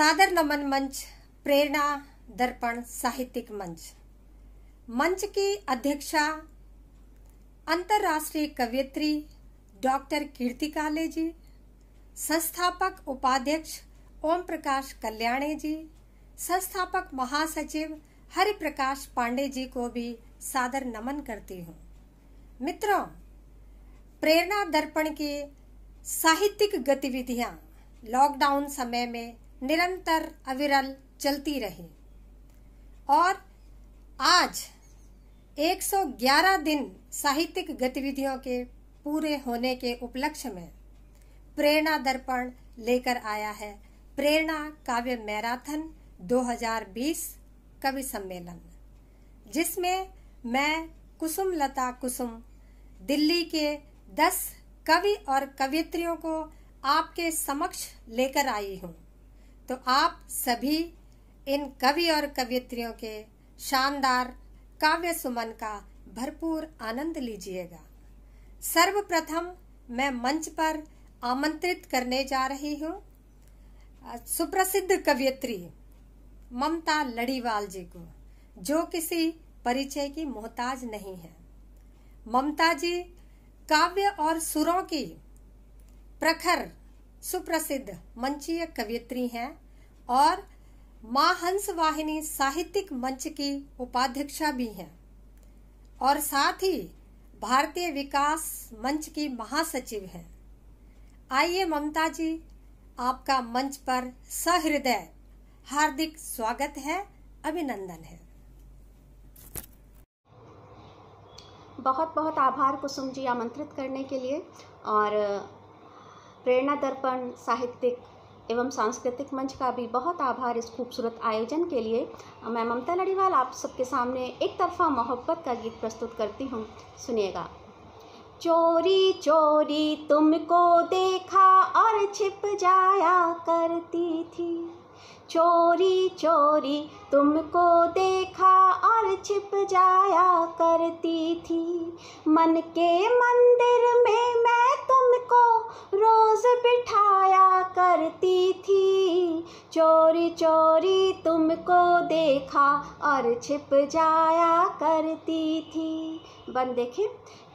सादर नमन मंच प्रेरणा दर्पण साहित्यिक मंच की अध्यक्षा अंतर्राष्ट्रीय कवयित्री डॉक्टर कीर्ति काले जी, संस्थापक उपाध्यक्ष ओम प्रकाश कल्याणे जी, संस्थापक महासचिव हरि प्रकाश पांडे जी को भी सादर नमन करती हूँ। मित्रों, प्रेरणा दर्पण की साहित्यिक गतिविधियां लॉकडाउन समय में निरंतर अविरल चलती रही और आज 111 दिन साहित्यिक गतिविधियों के पूरे होने के उपलक्ष्य में प्रेरणा दर्पण लेकर आया है प्रेरणा काव्य मैराथन 2020 कवि सम्मेलन, जिसमें मैं कुसुमलता कुसुम दिल्ली के 10 कवि और कवयित्रियों को आपके समक्ष लेकर आई हूँ। तो आप सभी इन कवि और कवयित्रियों के शानदार काव्य सुमन का भरपूर आनंद लीजिएगा। सर्वप्रथम मैं मंच पर आमंत्रित करने जा रही हूँ सुप्रसिद्ध कवयित्री ममता लड़ीवाल जी को, जो किसी परिचय की मोहताज नहीं है। ममता जी काव्य और सुरों की प्रखर सुप्रसिद्ध मंचीय कवयित्री हैं और मां हंस वाहिनी साहित्यिक मंच की उपाध्यक्षा भी हैं और साथ ही भारतीय विकास मंच की महासचिव हैं। आइए ममता जी, आपका मंच पर सहृदय हार्दिक स्वागत है, अभिनंदन है। बहुत बहुत आभार कुसुम जी आमंत्रित करने के लिए, और प्रेरणा दर्पण साहित्यिक एवं सांस्कृतिक मंच का भी बहुत आभार इस खूबसूरत आयोजन के लिए। मैं ममता लड़ीवाल आप सबके सामने एक तरफा मोहब्बत का गीत प्रस्तुत करती हूँ, सुनिएगा। चोरी चोरी तुमको देखा और छिप जाया करती थी, चोरी चोरी तुमको देखा और छिप जाया करती थी, मन के मंदिर में मैं तुमको रोज बिठाया करती थी, चोरी चोरी तुमको देखा और छिप जाया करती थी। बन देखें,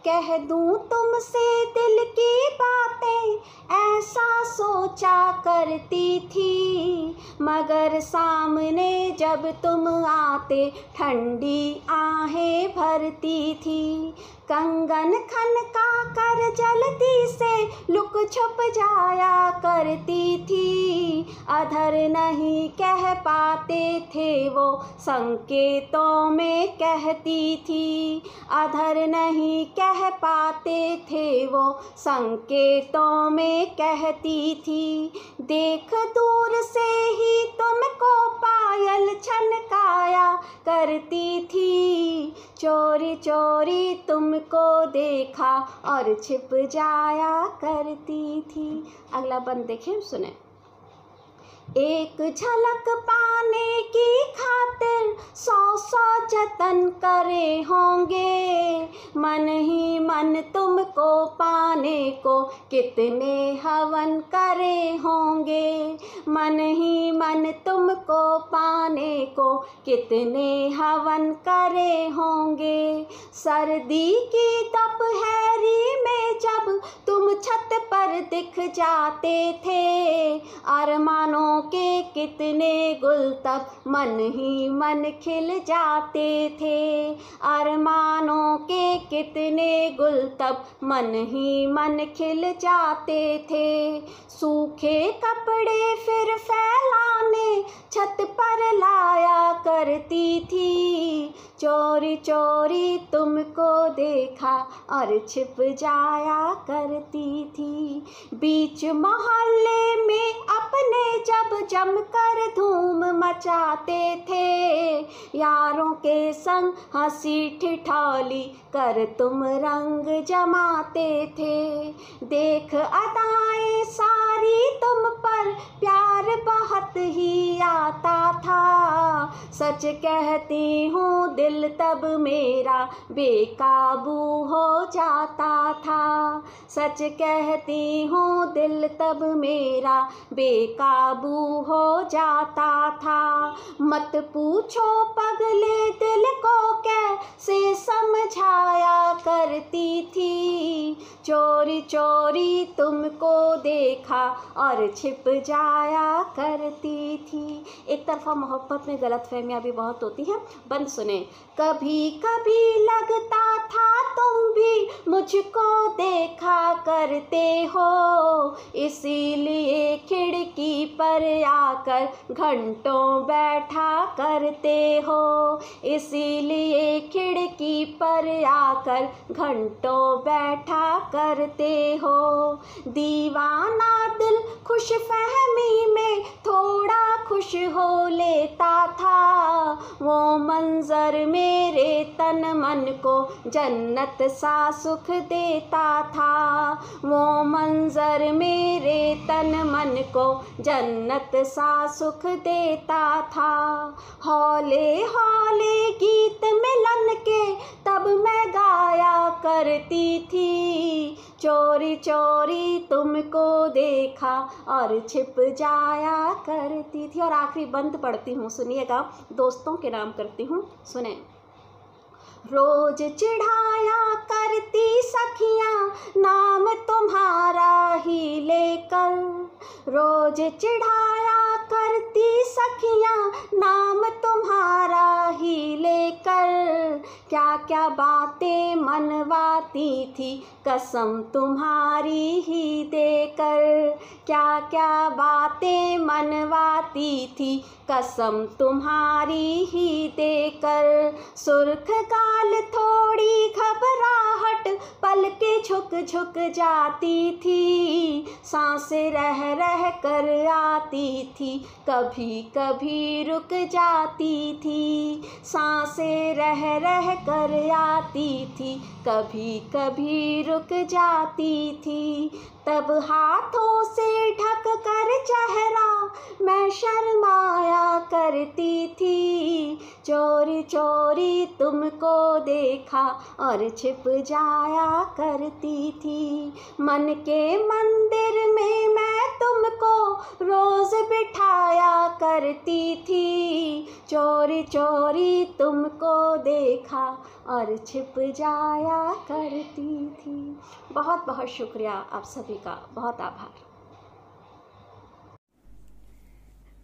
कह दूं तुमसे दिल की बातें ऐसा सोचा करती थी, मगर सामने जब तुम आते ठंडी आहें भरती थी, कंगन खनका कर जल्दी से लुक छुप जाया करती थी, अधर नहीं कह पाते थे वो संकेतों में कहती थी, अधर नहीं कह पाते थे वो संकेतों में कहती थी, देख दूर से ही तुमको पायल छनकाया करती थी, चोरी चोरी तुमको देखा और छिप जाया करती थी। अगला बंद देखें, सुने। एक झलक पाने की खातिर 100 जतन करे होंगे, मन ही मन तुमको पाने को कितने हवन करे होंगे, मन ही मन तुमको पाने को कितने हवन करे होंगे, सर्दी की दोपहरी में जब तुम छत पर दिख जाते थे, अरमानों के कितने गुल तब मन ही मन खिल जाते थे, अरमानों के कितने गुल तब मन ही मन खिल जाते थे, सूखे कपड़े फिर फैलाने छत पर लाया करती थी, चोरी चोरी तुमको देखा और छिप जाया करती थी, बीच मोहल्ले में अपने जब जमकर धूम मचाते थे, यारों के संग हंसी ठिठोली कर तुम रंग जमाते थे, देख अदाएं सारी तुम पर प्यार बहुत ही आता था, सच कहती हूँ दिल तब मेरा बेकाबू हो जाता था, सच कहती हूँ दिल तब मेरा बेकाबू हो जाता था। मत पूछो पगले दिल को कैसे समझाया करती थी, चोरी चोरी तुमको देखा और छिप जाया करती थी। एक तरफा मोहब्बत में गलतफहमियां भी बहुत होती हैं। बंद सुने। कभी कभी लगता था तुम भी मुझको देखा करते हो, इसीलिए खिड़की पर आकर घंटों बैठा करते हो, इसीलिए खिड़की पर आकर घंटों बैठा करते हो। दीवाना दिल खुश फहमी में थोड़ा खुश हो लेता था, वो मंजर मेरे तन मन को जन्नत सा सुख देता था, वो मंजर मेरे तन मन को जन्नत सा सुख देता था। हौले हौले गीत मिलन के तब मैं गाया करती थी, चोरी चोरी तुमको देखा और छिप जाया करती थी। और आखिरी बंद पढ़ती हूँ, सुनिएगा, दोस्तों के नाम करती हूँ, सुने। रोज चिढ़ाया करती सखियाँ नाम तुम्हारा ही लेकर, रोज चिढ़ाया करती सखियाँ नाम तुम्हारा ही लेकर, क्या क्या बातें मनवाती थी कसम तुम्हारी ही देकर, क्या क्या बातें मनवाती थी कसम तुम्हारी ही देकर। सुर्ख गाल थोड़ी घबराहट पलके झुक झुक जाती थी, सांसें रह रह कर आती थी कभी कभी रुक जाती थी, सांसें रह रह कर आती थी कभी कभी रुक जाती थी। तब हाथों से ढक कर चेहरा मैं शर्माया करती थी, चोरी चोरी तुमको देखा और छिप जाया करती थी। मन के मंदिर में मैं तुमको रोज बिठाया करती थी, चोरी चोरी तुमको देखा और छिप जाया करती थी। बहुत बहुत शुक्रिया आप सभी का, बहुत आभार।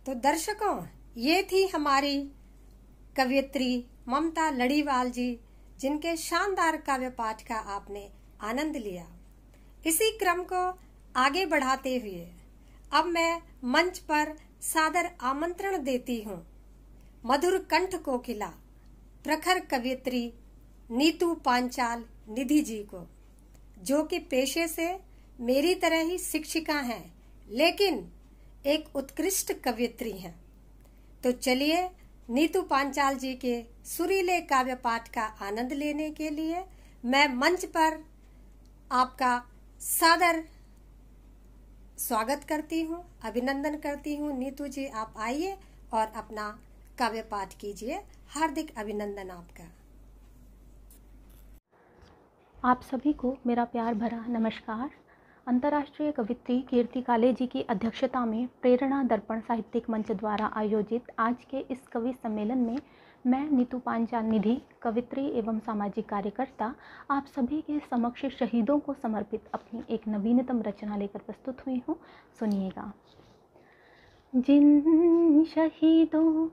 तो दर्शकों, ये थी हमारी कवयित्री ममता लड़ीवाल जी, जिनके शानदार काव्य पाठ का आपने आनंद लिया। इसी क्रम को आगे बढ़ाते हुए अब मैं मंच पर सादर आमंत्रण देती हूँ मधुर कंठ कोकिला प्रखर कवयित्री नीतू पांचाल निधि जी को, जो कि पेशे से मेरी तरह ही शिक्षिका हैं, लेकिन एक उत्कृष्ट कवयित्री हैं। तो चलिए नीतू पांचाल जी के सुरीले काव्य पाठ का आनंद लेने के लिए मैं मंच पर आपका सादर स्वागत करती हूँ, अभिनंदन करती हूँ। नीतू जी, आप आइए और अपना काव्य पाठ कीजिए। हार्दिक अभिनंदन आपका। आप सभी को मेरा प्यार भरा नमस्कार। अंतर्राष्ट्रीय कवित्री कीर्ति काले जी की अध्यक्षता में प्रेरणा दर्पण साहित्यिक मंच द्वारा आयोजित आज के इस कवि सम्मेलन में मैं नीतू पांचाल निधि, कवित्री एवं सामाजिक कार्यकर्ता, आप सभी के समक्ष शहीदों को समर्पित अपनी एक नवीनतम रचना लेकर प्रस्तुत हुई हूँ। सुनिएगा। जिन शहीदों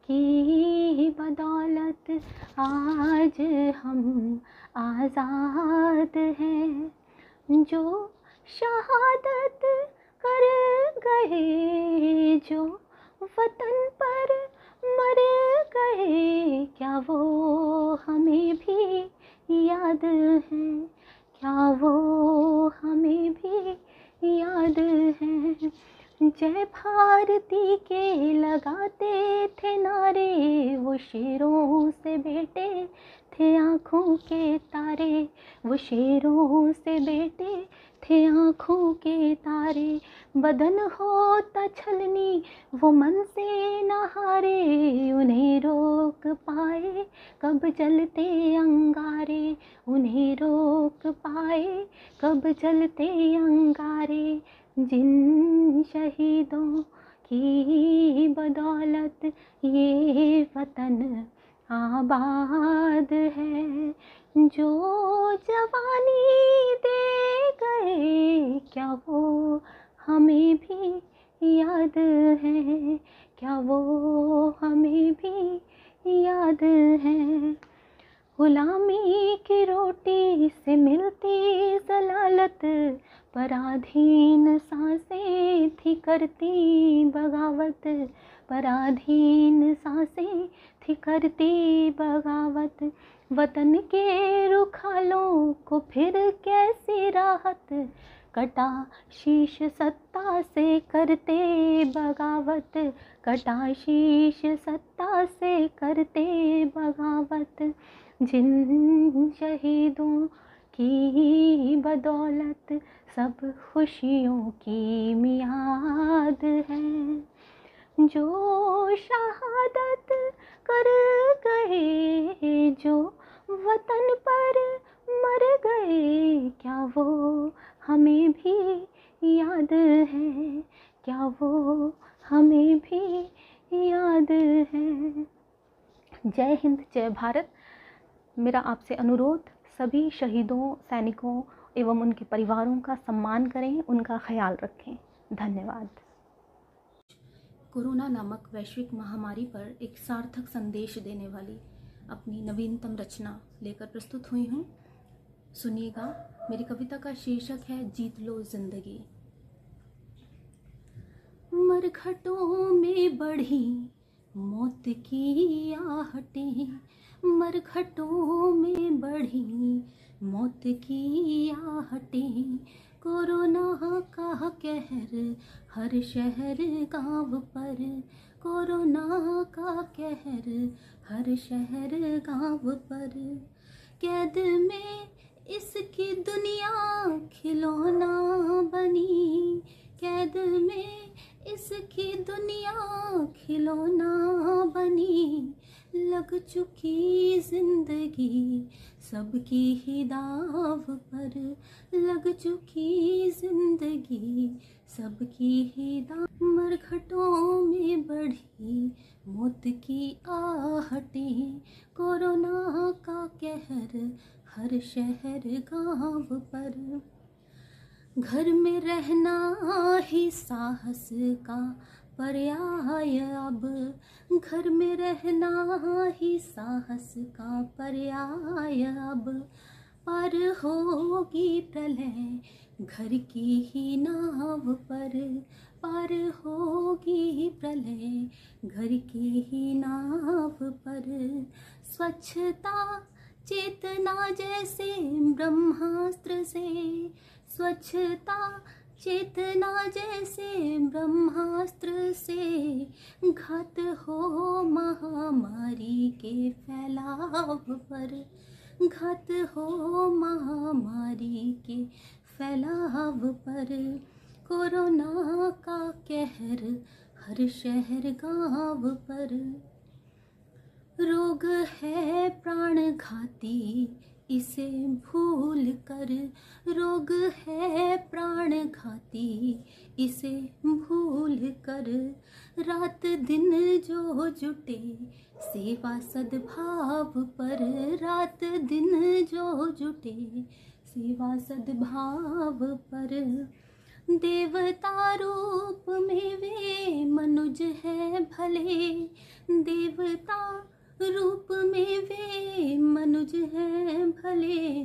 की बदौलत आज हम आज़ाद हैं, जो शहादत कर गए, जो वतन पर मर गए, क्या वो हमें भी याद है, क्या वो हमें भी याद है। जय भारती के लगाते थे नारे, वो शेरों से बेटे थे आँखों के तारे, वो शेरों से बेटे थे आँखों के तारे। बदन होता छलनी वो मन से न हारे, उन्हें रोक पाए कब जलते अंगारे, उन्हें रोक पाए कब जलते अंगारे। जिन शहीदों की बदौलत ये वतन आबाद है, जो जवानी दे गए क्या वो हमें भी याद है, क्या वो हमें भी याद है। गुलामी की रोटी से मिलती जलालत, पराधीन सांसें थी करती बगावत, पराधीन सांसें थी करती बगावत। वतन के रुखालों को फिर कैसी राहत, कटा शीश सत्ता से करते बगावत, कटा शीश सत्ता से करते बगावत। जिन शहीदों की बदौलत सब खुशियों की मियाद है, जो शहादत कर गए, जो वतन पर मर गए, क्या वो हमें भी याद है, क्या वो हमें भी याद है। जय हिंद, जय भारत। मेरा आपसे अनुरोध, सभी शहीदों, सैनिकों एवं उनके परिवारों का सम्मान करें, उनका ख्याल रखें। धन्यवाद। कोरोना नामक वैश्विक महामारी पर एक सार्थक संदेश देने वाली अपनी नवीनतम रचना लेकर प्रस्तुत हुई हूँ। सुनिएगा। मेरी कविता का शीर्षक है जीत लो जिंदगी। मरघटों में बढ़ी मौत की आहटें, मरघटों में बढ़ी मौत की आहटें। कोरोना का कहर हर शहर गांव पर, कोरोना का कहर हर शहर गांव पर। कैद में इसकी दुनिया खिलौना बनी, कैद में इसकी दुनिया खिलौना बनी। लग चुकी जिंदगी सबकी ही दाव पर, लग चुकी जिंदगी सबकी ही दाव। मरघटों में बढ़ी मौत की आहटें, कोरोना का कहर हर शहर गांव पर। घर में रहना ही साहस का पर्याय अब, घर में रहना ही साहस का पर्याय अब। पार होगी प्रलय घर की ही नाव पर, पार होगी प्रलय घर की ही नाव पर। स्वच्छता चेतना जैसे ब्रह्मास्त्र से, स्वच्छता चेतना जैसे ब्रह्मास्त्र से। घात हो महामारी के फैलाव पर, घात हो महामारी के फैलाव पर। कोरोना का कहर हर शहर गांव पर। रोग है प्राणघाती इसे भूल कर, रोग है प्राणघाती इसे भूल कर। रात दिन जो जुटे सेवा सद्भाव पर, रात दिन जो जुटे सेवा सद्भाव पर। देवता रूप में वे मनुज है भले, देवता रूप में वे मनुज हैं भले।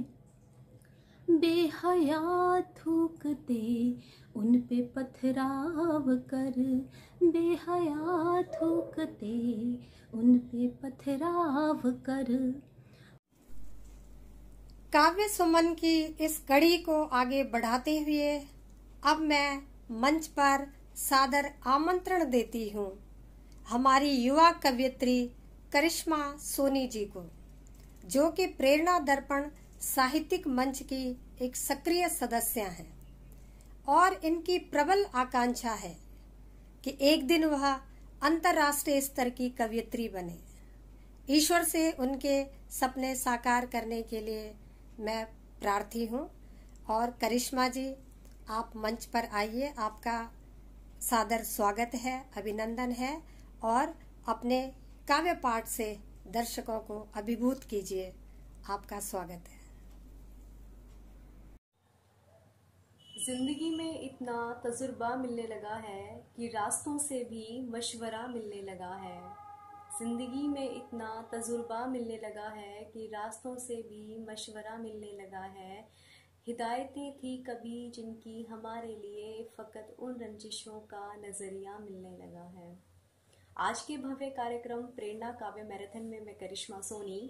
बेहया थूकते उन पे पथराव कर, बेहया थूकते उन पे पथराव कर। काव्य सुमन की इस कड़ी को आगे बढ़ाते हुए अब मैं मंच पर सादर आमंत्रण देती हूँ हमारी युवा कवयित्री करिश्मा सोनी जी को, जो कि प्रेरणा दर्पण साहित्यिक मंच की एक सक्रिय सदस्य हैं और इनकी प्रबल आकांक्षा है कि एक दिन वह अंतर्राष्ट्रीय स्तर की कवयित्री बने। ईश्वर से उनके सपने साकार करने के लिए मैं प्रार्थी हूँ। और करिश्मा जी, आप मंच पर आइए, आपका सादर स्वागत है, अभिनंदन है और अपने काव्य पाठ से दर्शकों को अभिभूत कीजिए। आपका स्वागत है। जिंदगी में इतना तजुर्बा मिलने लगा है कि रास्तों से भी मशवरा मिलने लगा है। जिंदगी में इतना तजुर्बा मिलने लगा है कि रास्तों से भी मशवरा मिलने लगा है। हिदायतें थी कभी जिनकी हमारे लिए फ़कत उन रंजिशों का नज़रिया मिलने लगा है। आज के भव्य कार्यक्रम प्रेरणा काव्य मैराथन में मैं करिश्मा सोनी,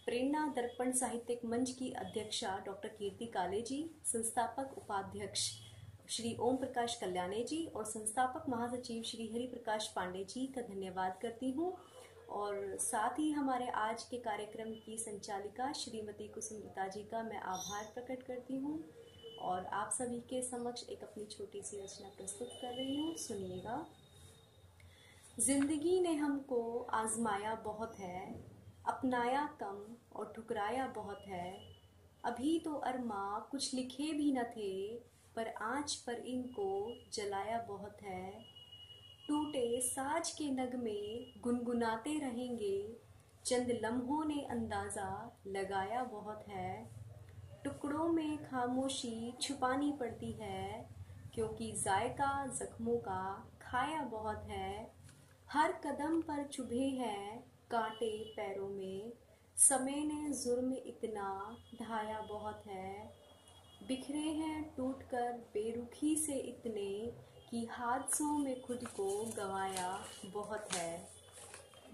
प्रेरणा दर्पण साहित्यिक मंच की अध्यक्षा डॉक्टर कीर्ति काले जी, संस्थापक उपाध्यक्ष श्री ओम प्रकाश कल्याणे जी और संस्थापक महासचिव श्री हरि प्रकाश पांडे जी का धन्यवाद करती हूँ। और साथ ही हमारे आज के कार्यक्रम की संचालिका श्रीमती कुसुमलता जी का मैं आभार प्रकट करती हूँ और आप सभी के समक्ष एक अपनी छोटी सी रचना प्रस्तुत कर रही हूँ। सुनिएगा। जिंदगी ने हमको आजमाया बहुत है, अपनाया कम और ठुकराया बहुत है। अभी तो अरमा कुछ लिखे भी न थे, पर आँच पर इनको जलाया बहुत है। टूटे साज के नगमे गुनगुनाते रहेंगे, चंद लम्हों ने अंदाज़ा लगाया बहुत है। टुकड़ों में खामोशी छुपानी पड़ती है, क्योंकि जायका जख्मों का खाया बहुत है। हर कदम पर चुभे हैं कांटे पैरों में, समय ने जुर्म इतना ढाया बहुत है। बिखरे हैं टूटकर बेरुखी से इतने कि हादसों में खुद को गंवाया बहुत है।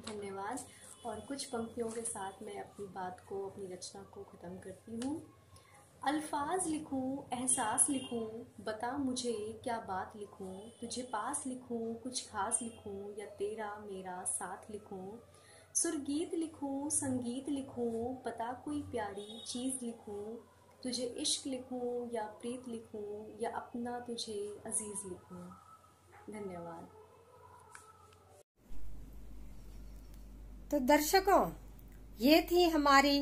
धन्यवाद। और कुछ पंक्तियों के साथ मैं अपनी बात को, अपनी रचना को ख़त्म करती हूँ। अल्फाज लिखूं, एहसास लिखूं, बता मुझे क्या बात लिखूं। तुझे पास लिखूं, कुछ खास लिखूं या तेरा मेरा साथ लिखूं। सुरगीत लिखूं, संगीत लिखूं, पता कोई प्यारी चीज़ लिखूं। तुझे इश्क लिखूं या प्रीत लिखूं या अपना तुझे अजीज लिखूं। धन्यवाद। तो दर्शकों, ये थी हमारी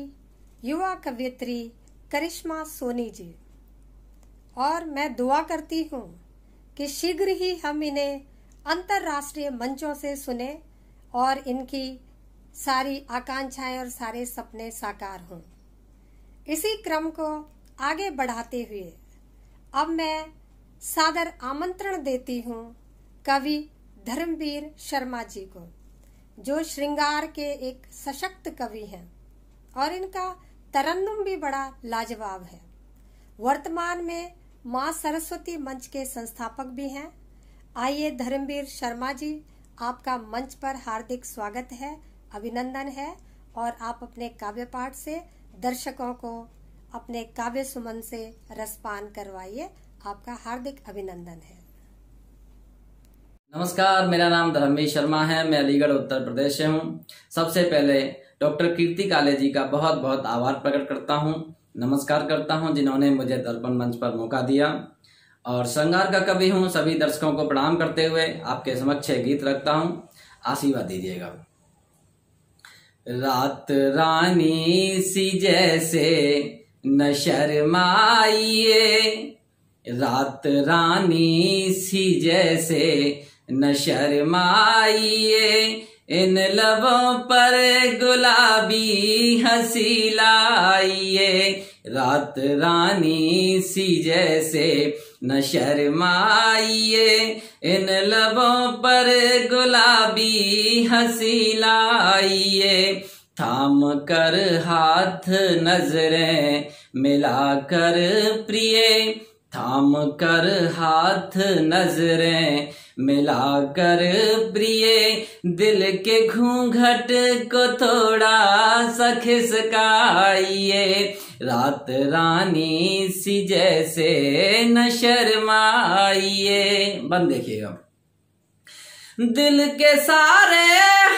युवा कवयित्री करिश्मा सोनी जी और मैं दुआ करती हूँ कि शीघ्र ही हम इन्हें अंतर्राष्ट्रीय मंचों से सुने और इनकी सारी आकांक्षाएं और सारे सपने साकार हों। इसी क्रम को आगे बढ़ाते हुए अब मैं सादर आमंत्रण देती हूँ कवि धर्मवीर शर्मा जी को, जो श्रृंगार के एक सशक्त कवि हैं और इनका तरन्नुम भी बड़ा लाजवाब है। वर्तमान में माँ सरस्वती मंच के संस्थापक भी हैं। आइए धर्मवीर शर्मा जी, आपका मंच पर हार्दिक स्वागत है, अभिनंदन है और आप अपने काव्य पाठ से दर्शकों को अपने काव्य सुमन से रसपान करवाइए। आपका हार्दिक अभिनंदन है। नमस्कार, मेरा नाम धर्मवीर शर्मा है। मैं अलीगढ़ उत्तर प्रदेश से हूँ। सबसे पहले डॉक्टर कीर्ति काले जी का बहुत बहुत आभार प्रकट करता हूँ, नमस्कार करता हूँ जिन्होंने मुझे दर्पण मंच पर मौका दिया। और श्रृंगार का कवि हूँ। सभी दर्शकों को प्रणाम करते हुए आपके समक्ष गीत रखता हूँ, आशीर्वाद दीजिएगा। रात रानी सी जैसे न शर्माइए, रात रानी सी जैसे न शर्माइए, इन लबों पर गुलाबी हंसी लाइए। रात रानी सी जैसे न शर्माइए, इन लबों पर गुलाबी हंसी लाइए। थाम कर हाथ नजरें मिलाकर प्रिय, थाम कर हाथ नजरें मिलाकर प्रिय दिल के घूंघट को थोड़ा सा खिसकाइए, रात रानी सी जैसे न शर्माइए। बंद देखिएगा। दिल के सारे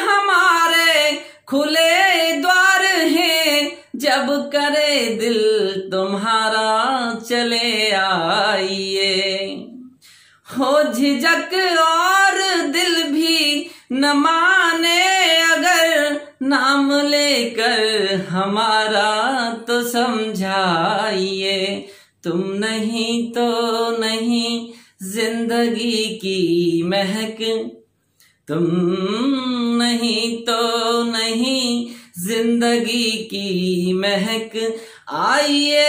हमारे खुले द्वार हैं, जब करे दिल तुम्हारा चले आइए। हो झिझक और दिल भी न माने अगर नाम लेकर हमारा तो समझाइए। तुम नहीं तो नहीं जिंदगी की महक, तुम नहीं तो नहीं जिंदगी की महक। आइए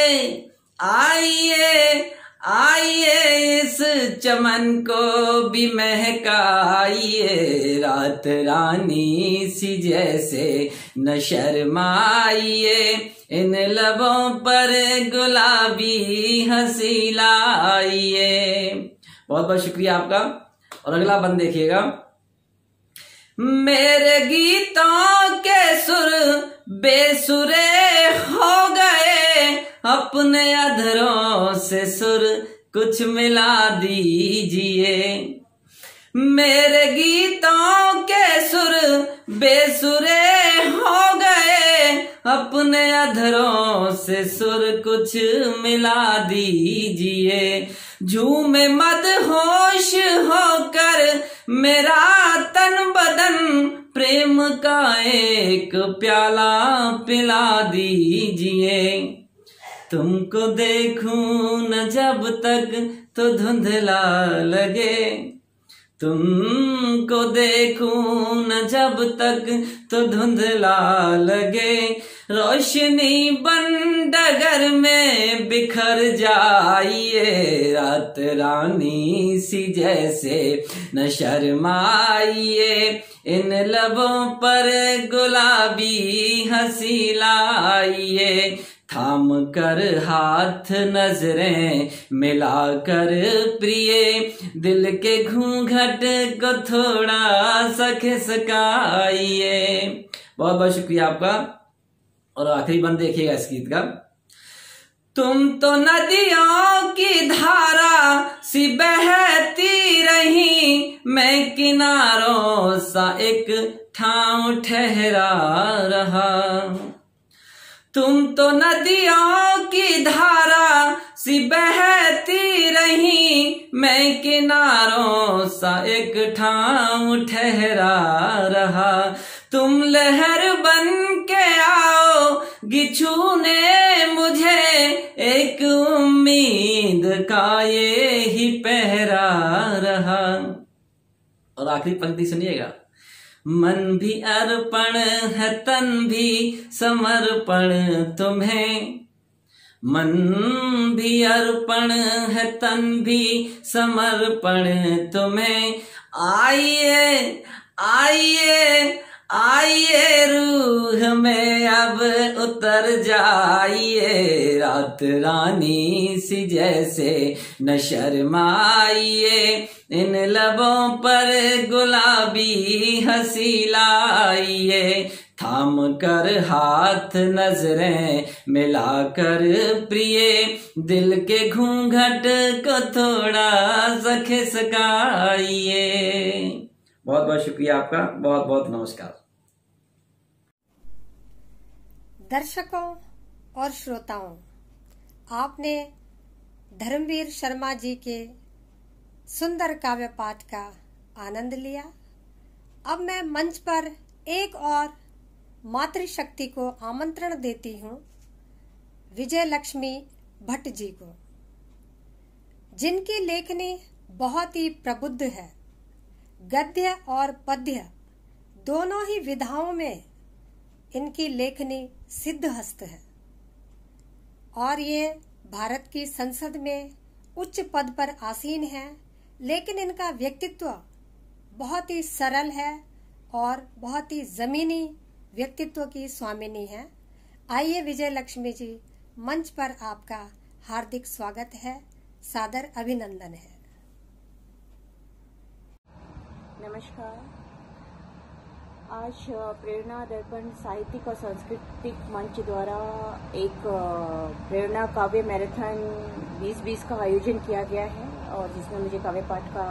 आइए आइए इस चमन को भी महकाइए, रात रानी सी जैसे न शर्माइए। इन लबों पर गुलाबी हंसी लाइए। बहुत बहुत शुक्रिया आपका। और अगला बंद देखिएगा। मेरे गीतों के सुर बेसुरे हो गए, अपने अधरों से सुर कुछ मिला दीजिए। मेरे गीतों के सुर बेसुरे हो गए, अपने अधरों से सुर कुछ मिला दीजिए। झूमे मदहोश होकर मेरा तन बदन, प्रेम का एक प्याला पिला दीजिए। तुमको देखूं न जब तक तो धुंधला लगे, तुमको देखूं न जब तक तो धुंधला लगे। रोशनी बन डगर में बिखर जाइए, रात रानी सी जैसे न शर्माइए। इन लबों पर गुलाबी हंसी लाइए, थाम कर हाथ नजरें मिलाकर प्रिय दिल के घूंघट को थोड़ा सा खिसकाइए। बहुत बहुत शुक्रिया आपका। और आखिरी बंद देखिएगा इस गीत का। तुम तो नदियों की धारा सी बहती रही, मैं किनारों सा एक ठाव ठहरा रहा। तुम तो नदियों की धारा सी बहती रही, मैं किनारों सा एक ठाव ठहरा रहा। तुम लहर बन के आओ गिछूने मुझे, एक उम्मीद का ये ही पहरा रहा। और आखिरी पंक्ति सुनिएगा। मन भी अर्पण है तन भी समर्पण तुम्हें, मन भी अर्पण है तन भी समर्पण तुम्हें। आइए आइए आइए रूह में अब उतर जाइए, रात रानी सी जैसे न शर्माइए। इन लबों पर गुलाबी हंसी लाइए, थाम कर हाथ नजरें मिलाकर प्रिय दिल के घूंघट को थोड़ा सा खिसकाइए। बहुत बहुत शुक्रिया आपका। बहुत बहुत नमस्कार। दर्शकों और श्रोताओं, आपने धर्मवीर शर्मा जी के सुंदर काव्य पाठ का आनंद लिया। अब मैं मंच पर एक और मातृशक्ति को आमंत्रण देती हूँ, विजय लक्ष्मी भट्ट जी को, जिनकी लेखनी बहुत ही प्रबुद्ध है। गद्य और पद्य दोनों ही विधाओं में इनकी लेखनी सिद्धहस्त है और ये भारत की संसद में उच्च पद पर आसीन है, लेकिन इनका व्यक्तित्व बहुत ही सरल है और बहुत ही जमीनी व्यक्तित्व की स्वामिनी है। आइए विजय लक्ष्मी जी, मंच पर आपका हार्दिक स्वागत है, सादर अभिनंदन है। नमस्कार। आज प्रेरणा दर्पण साहित्यिक और सांस्कृतिक मंच द्वारा एक प्रेरणा काव्य मैराथन 2020 का आयोजन किया गया है और जिसमें मुझे काव्य पाठ का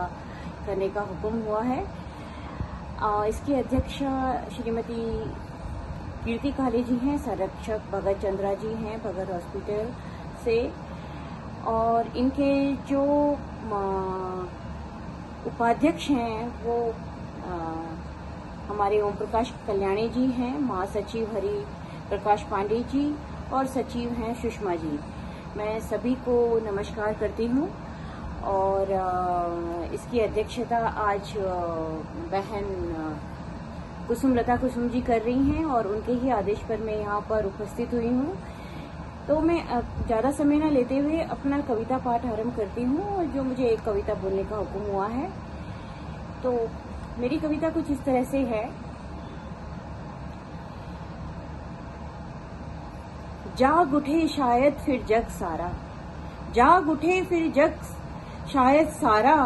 करने का हुक्म हुआ है। इसकी अध्यक्षा श्रीमती कीर्ति काले जी हैं, संरक्षक भगत चंद्रा जी हैं भगत हॉस्पिटल से, और इनके जो उपाध्यक्ष हैं वो हमारे ओम प्रकाश कल्याणी जी हैं, महासचिव हरि प्रकाश पांडे जी और सचिव हैं सुषमा जी। मैं सभी को नमस्कार करती हूँ और इसकी अध्यक्षता आज बहन कुसुमलता कुसुम जी कर रही हैं और उनके ही आदेश पर मैं यहाँ पर उपस्थित हुई हूँ। तो मैं ज़्यादा समय न लेते हुए अपना कविता पाठ आरंभ करती हूँ, जो मुझे एक कविता बोलने का हुक्म हुआ है। तो मेरी कविता कुछ इस तरह से है। जाग उठे शायद फिर जग सारा, जाग उठे फिर जग शायद सारा,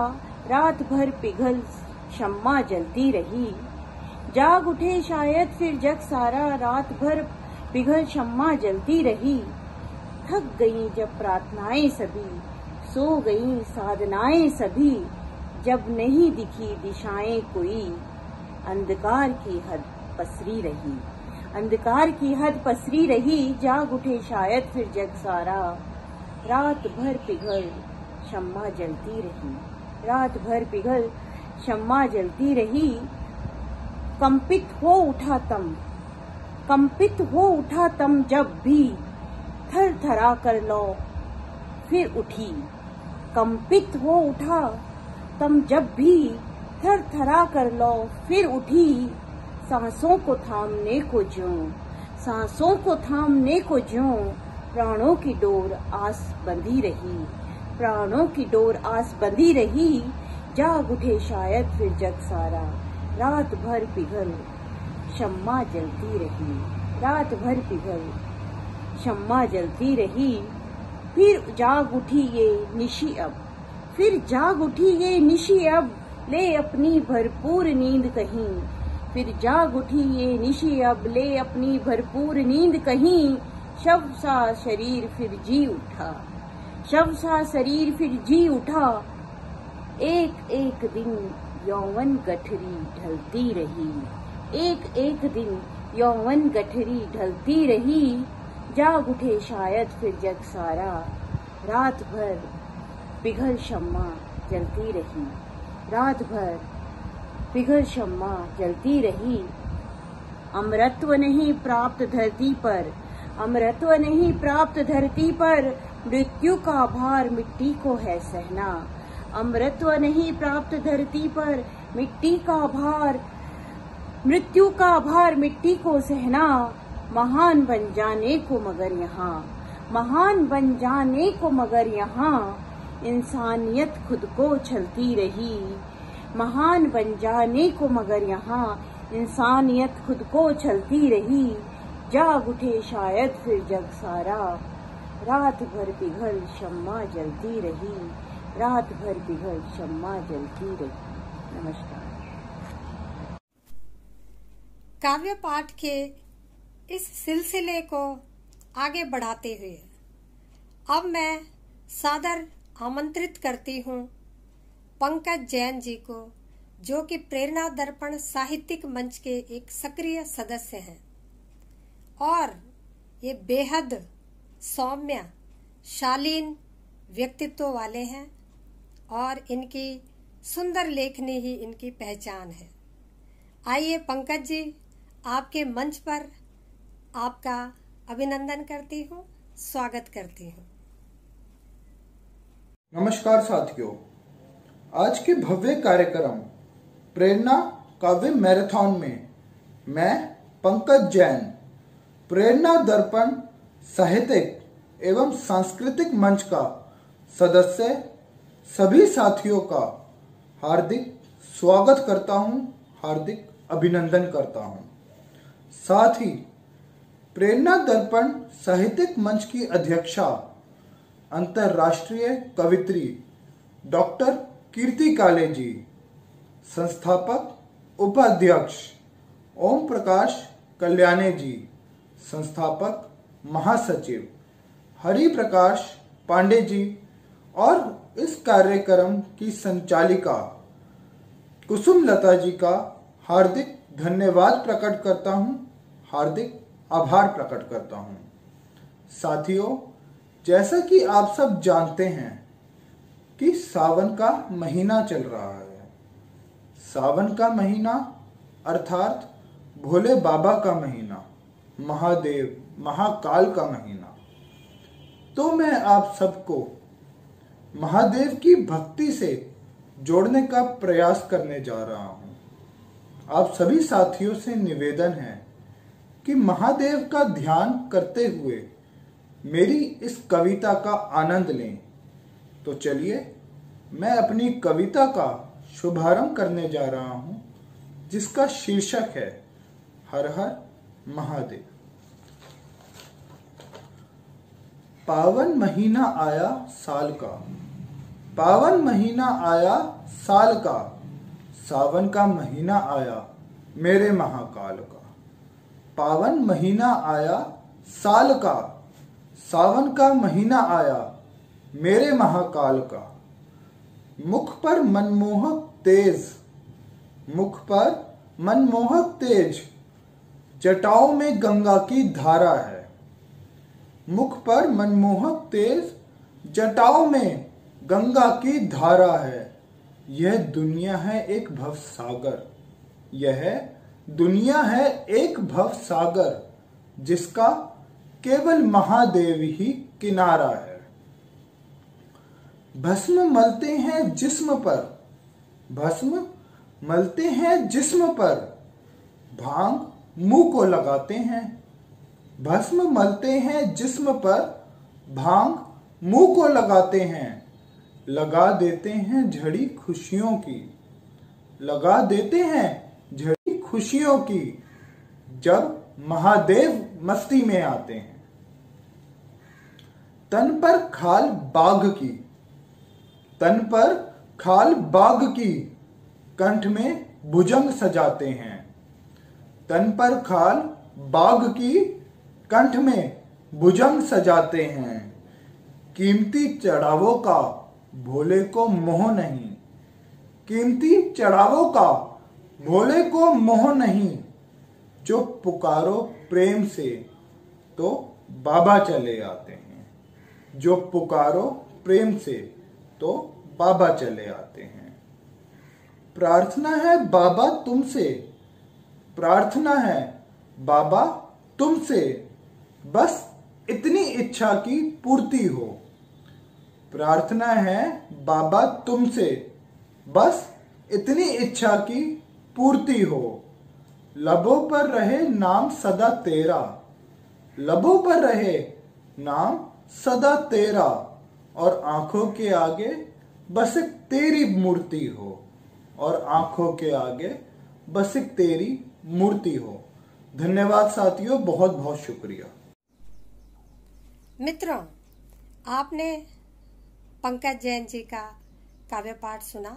रात भर पिघल शम्मा जलती रही। जाग उठे शायद फिर जग सारा, रात भर पिघल शम्मा जलती रही। थक गई जब प्रार्थनाएं सभी, सो गई साधनाएं सभी, जब नहीं दिखी दिशाएं कोई, अंधकार की हद पसरी रही। अंधकार की हद पसरी रही, जाग उठे शायद फिर जग सारा, रात भर पिघल शम्मा जलती रही। रात भर पिघल शम्मा जलती रही। कंपित हो उठा तम, कंपित हो उठा तम जब भी, थर थरा कर लो फिर उठी। कंपित हो उठा तम जब भी, थर थरा कर लो फिर उठी। सांसों को थामने को ज्यों, सांसों को थामने को ज्यों, प्राणों की डोर आस बंधी रही। प्राणों की डोर आस बंधी रही। जाग उठे शायद फिर जग सारा, रात भर पिघल शम्मा जलती रही। रात भर पिघल शम्मा जलती रही। फिर जाग उठी ये निशी अब, फिर जाग उठी ये निशी अब, ले अपनी भरपूर नींद कहीं। फिर जाग उठी ये निशी अब, ले अपनी भरपूर नींद कहीं। शव सा शरीर फिर जी उठा, शव सा शरीर फिर जी उठा। एक एक दिन यौवन गठरी ढलती रही। एक एक दिन यौवन गठरी ढलती रही। जाग उठे शायद फिर जग सारा, रात भर पिघल शम्मा जलती रही। रात भर पिघल शम्मा जलती रही। अमरत्व नहीं प्राप्त धरती पर, अमरत्व नहीं प्राप्त धरती पर, मृत्यु का भार मिट्टी को है सहना। अमरत्व नहीं प्राप्त धरती पर, मिट्टी का भार, मृत्यु का भार मिट्टी को सहना। महान बन जाने को मगर यहाँ, महान बन जाने को मगर यहाँ, इंसानियत खुद को छलती रही। महान बन जाने को मगर यहाँ, इंसानियत खुद को छलती रही। जाग उठे शायद फिर जग सारा, रात भर पिघल शम्मा जलती रही। रात भर पिघल शम्मा जलती रही। नमस्कार। काव्य पाठ के इस सिलसिले को आगे बढ़ाते हुए अब मैं सादर आमंत्रित करती हूँ पंकज जैन जी को, जो कि प्रेरणा दर्पण साहित्यिक मंच के एक सक्रिय सदस्य हैं और ये बेहद सौम्य शालीन व्यक्तित्व वाले हैं और इनकी सुंदर लेखनी ही इनकी पहचान है। आइए पंकज जी, आपके मंच पर आपका अभिनंदन करती हूँ, स्वागत करती हूँ। नमस्कार साथियों, आज के भव्य कार्यक्रम प्रेरणा काव्य मैराथन में मैं पंकज जैन प्रेरणा दर्पण साहित्यिक एवं सांस्कृतिक मंच का सदस्य सभी साथियों का हार्दिक स्वागत करता हूं, हार्दिक अभिनंदन करता हूं। साथ ही प्रेरणा दर्पण साहित्यिक मंच की अध्यक्षा अंतर्राष्ट्रीय कवित्री डॉक्टर कीर्ति काले जी, संस्थापक उपाध्यक्ष ओम प्रकाश कल्याणे जी, संस्थापक महासचिव हरि प्रकाश पांडे जी और इस कार्यक्रम की संचालिका कुसुम लता जी का हार्दिक धन्यवाद प्रकट करता हूं, हार्दिक आभार प्रकट करता हूं। साथियों, जैसा कि आप सब जानते हैं कि सावन का महीना चल रहा है। सावन का महीना अर्थात भोले बाबा का महीना, महादेव महाकाल का महीना। तो मैं आप सबको महादेव की भक्ति से जोड़ने का प्रयास करने जा रहा हूं। आप सभी साथियों से निवेदन है कि महादेव का ध्यान करते हुए मेरी इस कविता का आनंद लें। तो चलिए मैं अपनी कविता का शुभारंभ करने जा रहा हूं, जिसका शीर्षक है हर हर महादेव। पावन महीना आया साल का, पावन महीना आया साल का, सावन का महीना आया मेरे महाकाल का। पावन महीना आया साल का, सावन का महीना आया मेरे महाकाल का। मुख पर मनमोहक तेज, मुख पर मनमोहक तेज, जटाओं में गंगा की धारा है। मुख पर मनमोहक तेज, जटाओं में गंगा की धारा है। यह दुनिया है एक भव सागर, यह दुनिया है एक भव सागर, जिसका केवल महादेव ही किनारा है। भस्म मलते हैं जिस्म पर, भस्म मलते हैं जिस्म पर, भांग मुंह को लगाते हैं। भस्म मलते हैं जिस्म पर, भांग मुंह को लगाते हैं। लगा देते हैं झड़ी खुशियों की, लगा देते हैं झड़ी खुशियों की, जब महादेव मस्ती में आते हैं। तन पर खाल बाघ की, तन पर खाल बाघ की, कंठ में भुजंग सजाते हैं। तन पर खाल बाघ की, कंठ में भुजंग सजाते हैं। कीमती चढ़ावों का भोले को मोह नहीं, कीमती चढ़ावों का भोले को मोह नहीं। जो पुकारो प्रेम से तो बाबा चले आते हैं, जो पुकारो प्रेम से तो बाबा चले आते हैं। प्रार्थना है बाबा तुमसे, प्रार्थना है बाबा तुमसे, बस इतनी इच्छा की पूर्ति हो। प्रार्थना है बाबा तुमसे, बस इतनी इच्छा की पूर्ति हो। लबों पर रहे नाम सदा तेरा, लबों पर रहे नाम सदा तेरा, और आंखों के आगे बस एक तेरी मूर्ति हो, और आंखों के आगे बस एक तेरी मूर्ति हो। धन्यवाद साथियों, बहुत बहुत शुक्रिया। मित्रों, आपने पंकज जैन जी का काव्य पाठ सुना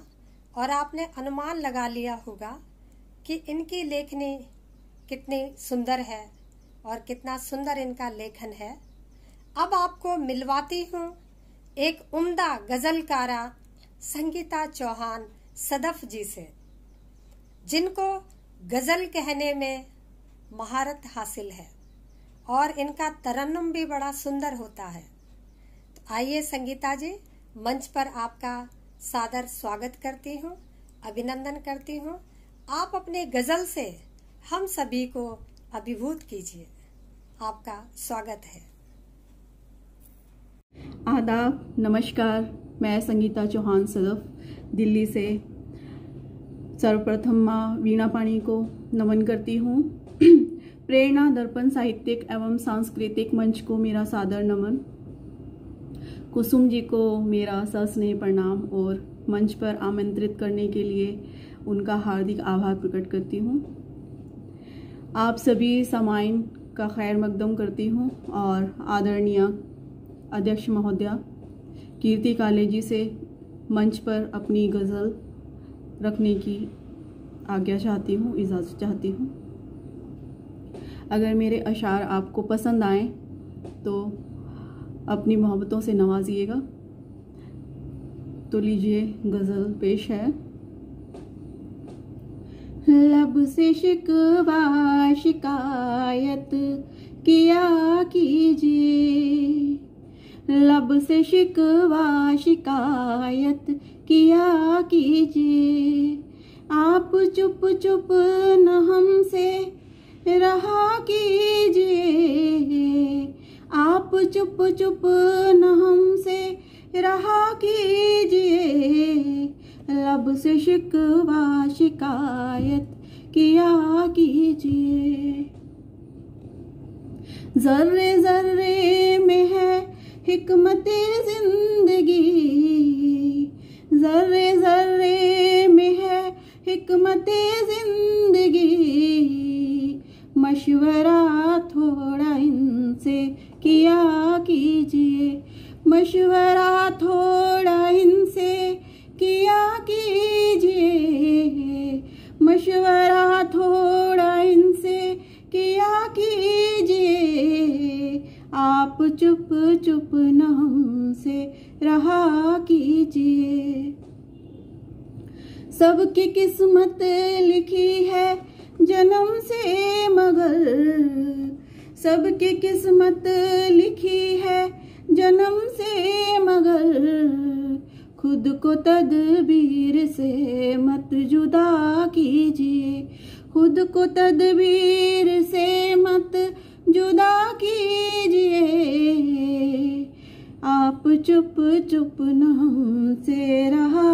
और आपने अनुमान लगा लिया होगा कि इनकी लेखनी कितनी सुंदर है और कितना सुंदर इनका लेखन है। अब आपको मिलवाती हूँ एक उम्दा गजलकारा संगीता चौहान सदफ जी से, जिनको गजल कहने में महारत हासिल है और इनका तरन्नुम भी बड़ा सुंदर होता है। तो आइए संगीता जी, मंच पर आपका सादर स्वागत करती हूँ, अभिनंदन करती हूँ। आप अपने गजल से हम सभी को अभिभूत कीजिए। आपका स्वागत है। आदाब, नमस्कार। मैं संगीता चौहान सदफ दिल्ली से सर्वप्रथम माँ वीणा पाणी को नमन करती हूँ। प्रेरणा दर्पण साहित्यिक एवं सांस्कृतिक मंच को मेरा सादर नमन। कुसुम जी को मेरा सस्नेह प्रणाम और मंच पर आमंत्रित करने के लिए उनका हार्दिक आभार प्रकट करती हूँ। आप सभी सामाइन का खैर मकदम करती हूँ और आदरणीय अध्यक्ष महोदया कीर्ति काले जी से मंच पर अपनी गज़ल रखने की आज्ञा चाहती हूँ, इजाज़त चाहती हूँ। अगर मेरे अशार आपको पसंद आए तो अपनी मोहब्बतों से नवाजिएगा। तो लीजिए, गज़ल पेश है। लब से शिकवा शिकायत किया कीजिए, लब से शिकवा शिकायत किया कीजिए। आप चुप चुप न हमसे रहा कीजिए, आप चुप चुप न हमसे रहा कीजिए। लब से शिकवा शिकायत किया कीजिए। ज़र्रे ज़र्रे में है हिकमते ज़िंदगी, ज़र्रे ज़र्रे में है हिकमते ज़िंदगी। मशवरा थोड़ा इनसे किया कीजिए, मशवरा थोड़ा इनसे किया कीजिए, मशवरा थोड़ा इनसे किया कीजिए। आप चुप चुप न हमसे रहा कीजिए। सबकी किस्मत लिखी है जन्म से मगर, सबकी किस्मत लिखी है जन्म से मगर। खुद को तदबीर से मत जुदा कीजिए, खुद को तदबीर से मत जुदा कीजिए। आप चुप चुप न हमसे रहा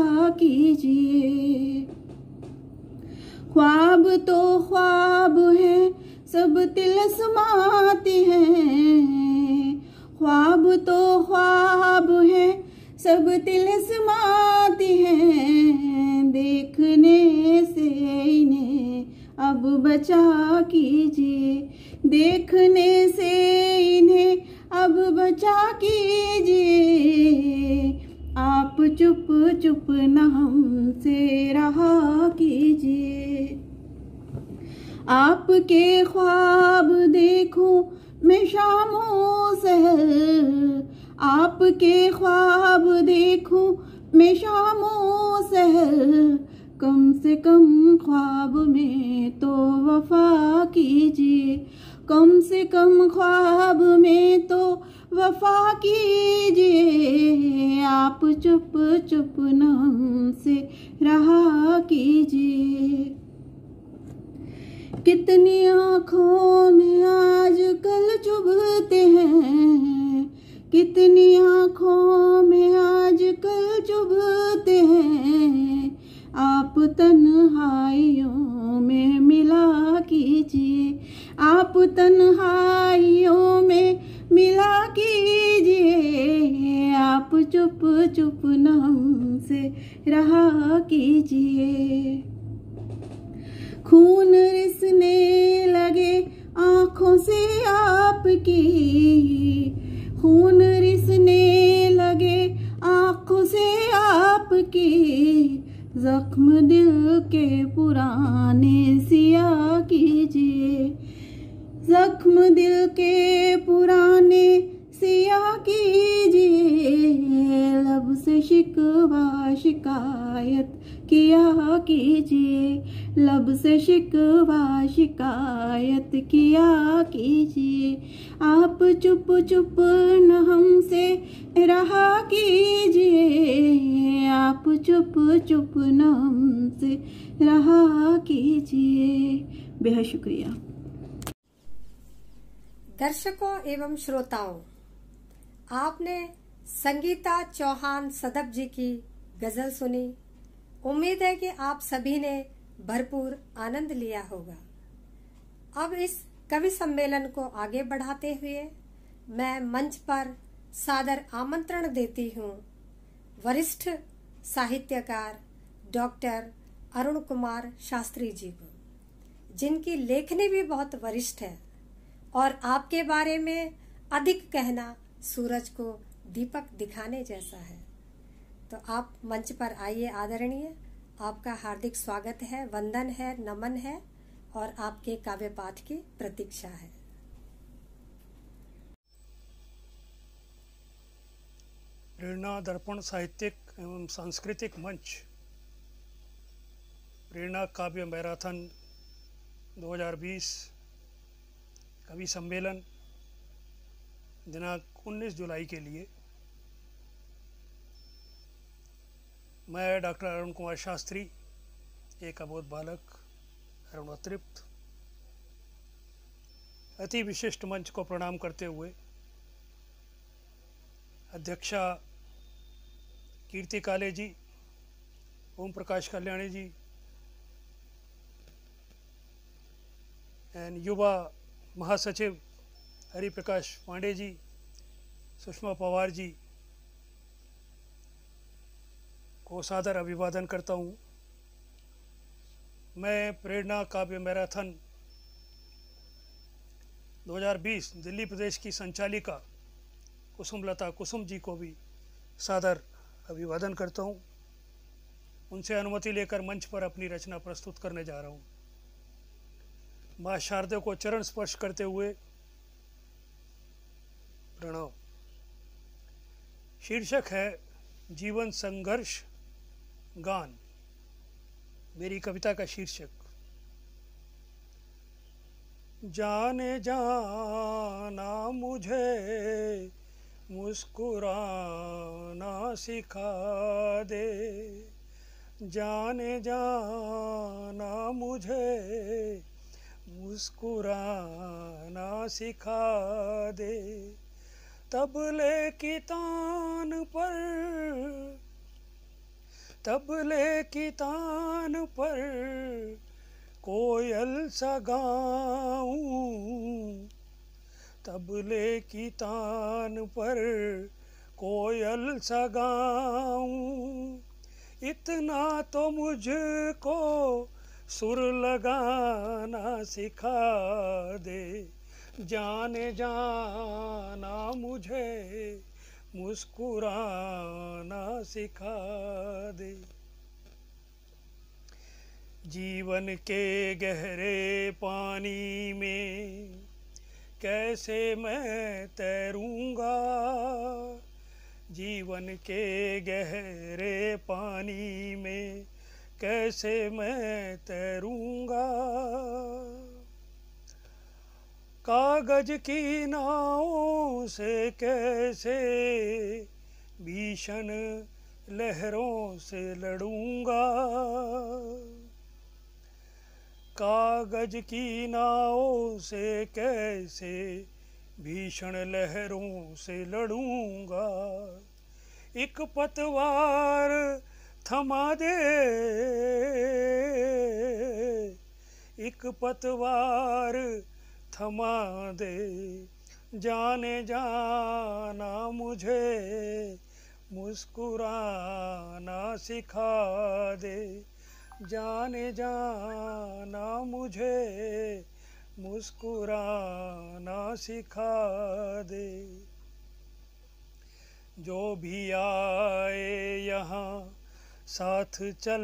ख्वाब तो ख्वाब हैं सब तिलस्माती हैं, ख्वाब तो ख्वाब हैं सब तिलस्माती हैं। देखने से इन्हें अब बचा कीजिए, देखने से इन्हें अब बचा कीजिए। आप चुप चुप न हमसे रहा कीजिए। आपके ख्वाब देखूं मैं शामों सहर, आपके ख्वाब देखूं मैं शामों सहर। कम से कम ख्वाब में तो वफा कीजिए, कम से कम ख्वाब में तो वफा कीजिए। आप चुप चुप न हमसे रहा कीजिए। कितनी आँखों में आजकल चुभते हैं, कितनी आँखों में आजकल चुभते हैं। आप तन्हाइयों में मिला कीजिए, आप तन्हाइयों में मिला कीजिए। आप चुप चुप न हमसे रहा कीजिए। खून रिसने लगे आँखों से आपकी, खून रिसने लगे आँखों से आपकी। जख्म दिल के पुराने सिया कीजिए, जख्म दिल के पुराने सिया कीजिए। लब से शिकवा शिकायत किया कीजिए, लब से शिकवा शिकायत किया कीजिए। आप चुप चुप न हमसे रहा कीजिए, आप चुप चुप न हमसे रहा कीजिए। बेहद शुक्रिया। दर्शकों एवं श्रोताओं, आपने संगीता चौहान सदफ जी की गजल सुनी। उम्मीद है कि आप सभी ने भरपूर आनंद लिया होगा। अब इस कवि सम्मेलन को आगे बढ़ाते हुए मैं मंच पर सादर आमंत्रण देती हूँ वरिष्ठ साहित्यकार डॉक्टर अरुण कुमार शास्त्री जी को, जिनकी लेखनी भी बहुत वरिष्ठ है और आपके बारे में अधिक कहना सूरज को दीपक दिखाने जैसा है। तो आप मंच पर आइए आदरणीय, आपका हार्दिक स्वागत है, वंदन है, नमन है और आपके काव्य पाठ की प्रतीक्षा है। प्रेरणा दर्पण साहित्यिक एवं सांस्कृतिक मंच प्रेरणा काव्य मैराथन 2020 कवि सम्मेलन दिनांक 19 जुलाई के लिए मैं डॉक्टर अरुण कुमार शास्त्री, एक अबोध बालक, अरुणोत्तृप्त, अति विशिष्ट मंच को प्रणाम करते हुए अध्यक्षा कीर्ति काले जी, ओम प्रकाश कल्याणी जी एंड युवा महासचिव हरिप्रकाश पांडे जी, सुषमा पवार जी को सादर अभिवादन करता हूँ। मैं प्रेरणा काव्य मैराथन 2020 दिल्ली प्रदेश की संचालिका कुसुमलता कुसुम जी को भी सादर अभिवादन करता हूँ। उनसे अनुमति लेकर मंच पर अपनी रचना प्रस्तुत करने जा रहा हूँ। माँ शारदा को चरण स्पर्श करते हुए प्रणव। शीर्षक है जीवन संघर्ष गान। मेरी कविता का शीर्षक जाने जाना मुझे मुस्कुराना सिखा दे, जाने जाना मुझे मुस्कुराना सिखा दे, तबले की तान पर कोयल सा गाऊं, तबले की तान पर कोयल सा गाऊं, इतना तो मुझको सुर लगाना सिखा दे, जाने जाना मुझे मुस्कुराना सिखा दे। जीवन के गहरे पानी में कैसे मैं तैरूंगा, जीवन के गहरे पानी में कैसे मैं तैरूंगा, कागज की नावों से कैसे भीषण लहरों से लड़ूंगा, कागज की नावों से कैसे भीषण लहरों से लड़ूंगा, एक पतवार थमा दे, एक पतवार थमा दे, जाने जाना मुझे मुस्कुराना सिखा दे, जाने जाना मुझे मुस्कुराना सिखा दे। जो भी आए यहाँ साथ चल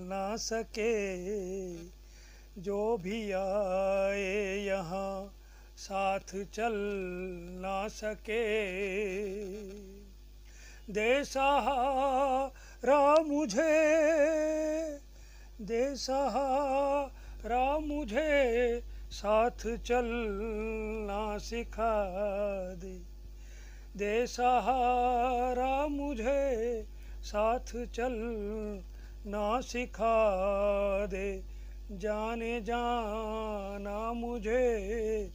ना सके, जो भी आए यहाँ साथ चल ना सके, दे सहारा मुझे, दे सहारा मुझे, साथ चलना सिखा दे, दे सहारा मुझे, साथ चलना सिखा दे, जाने जाना मुझे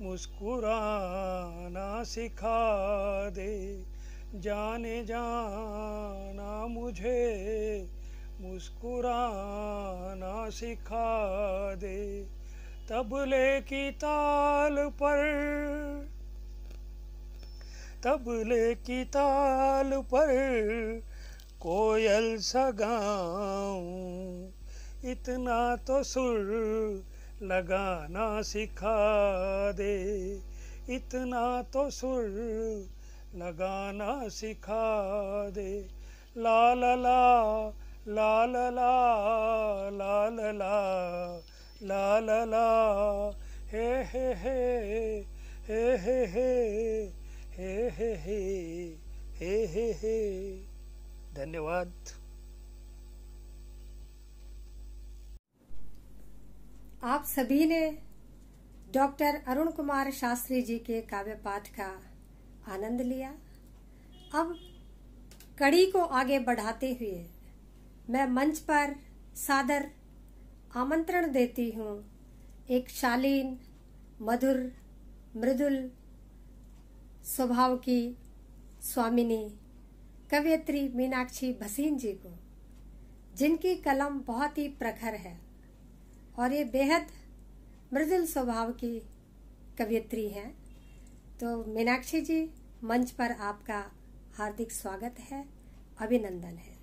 मुस्कुराना सिखा दे, जाने जाना मुझे मुस्कुराना सिखा दे, तबले की ताल पर, तबले की ताल पर कोयल सा गाऊं, इतना तो सुर लगाना सिखा दे, इतना तो सुर लगाना सिखा दे, ला ला ला ला ला ला ला ला ला ला ला ला हे हे हे हे हे हे हे हे हे हे हे हे। धन्यवाद। आप सभी ने डॉक्टर अरुण कुमार शास्त्री जी के काव्य पाठ का आनंद लिया। अब कड़ी को आगे बढ़ाते हुए मैं मंच पर सादर आमंत्रण देती हूँ एक शालीन, मधुर, मृदुल स्वभाव की स्वामिनी कवयित्री मीनाक्षी भसीन जी को, जिनकी कलम बहुत ही प्रखर है और ये बेहद मृदुल स्वभाव की कवयित्री हैं। तो मीनाक्षी जी, मंच पर आपका हार्दिक स्वागत है, अभिनंदन है।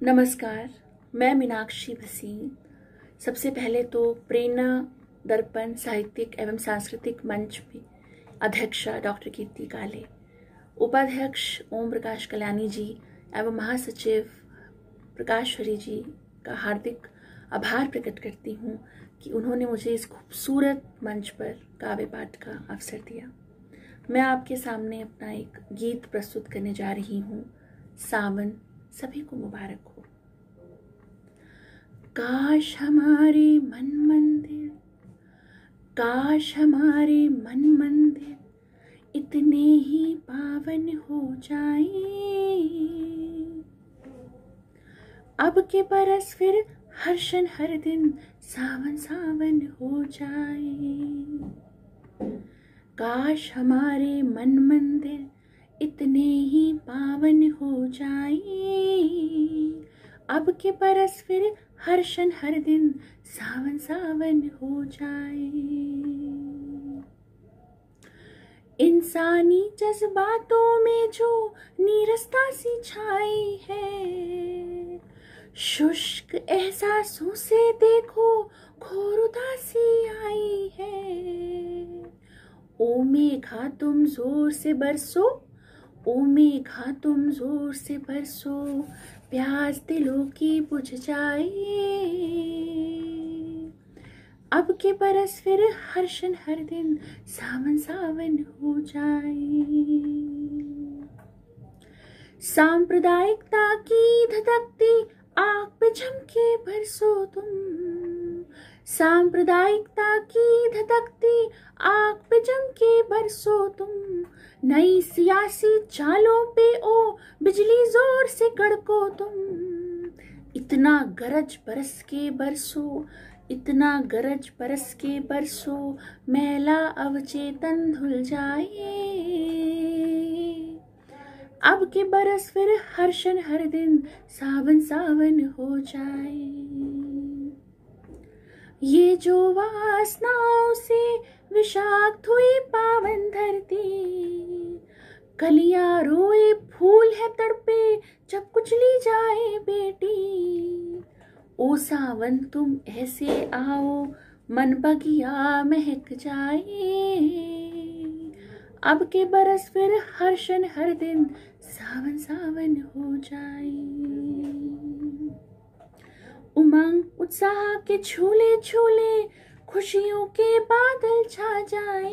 नमस्कार, मैं मीनाक्षी भसीन। सबसे पहले तो प्रेरणा दर्पण साहित्यिक एवं सांस्कृतिक मंच में अध्यक्षा डॉक्टर कीर्ति काले, उपाध्यक्ष ओम प्रकाश कल्याणी जी एवं महासचिव प्रकाश हरी जी का हार्दिक आभार प्रकट करती हूँ कि उन्होंने मुझे इस खूबसूरत मंच पर काव्य पाठ का अवसर दिया। मैं आपके सामने अपना एक गीत प्रस्तुत करने जा रही हूँ। सावन सभी को मुबारक हो। काश हमारे मन मंदिर, काश हमारे मन मंदिर इतने ही पावन हो जाए, अब के बरस फिर हर्षन हर दिन सावन सावन हो जाए। काश हमारे मन मंदिर इतने ही पावन हो जाए, अब के बरस फिर हर्षन हर दिन सावन सावन हो जाए। इंसानी जज्बातों में जो नीरसता सी छाई है, शुष्क एहसासों से देखो घोर उदासी आई है। ओ मेघा तुम जोर से बरसो, ओ मेघा तुम जोर से बरसो, प्यास दिलों की बुझ जाए, अब के बरस फिर हर्षन हर दिन सावन सावन हो जाए। सांप्रदायिकता की धधकती आग पे झमके बरसो तुम, सांप्रदायिकता की धधकती आग पे झमके बरसो तुम, नई सियासी चालों पे ओ बिजली जोर से कड़को तुम। इतना गरज बरस के बरसो, इतना गरज बरस के बरसो, मैला अवचेतन धुल जाए, अब के बरस फिर हर्षन हर दिन सावन सावन हो जाए। ये जो वासनाओं से विषाक्त हुई पावन धरती, कलियां रोए फूल है तड़पे जब कुचली जाए बेटी। ओ सावन तुम ऐसे आओ, मन बगिया महक जाए, अब के बरस फिर हर्षन हर दिन सावन सावन हो जाए। उमंग उत्साह के झूले झूले खुशियों के बादल छा जाए,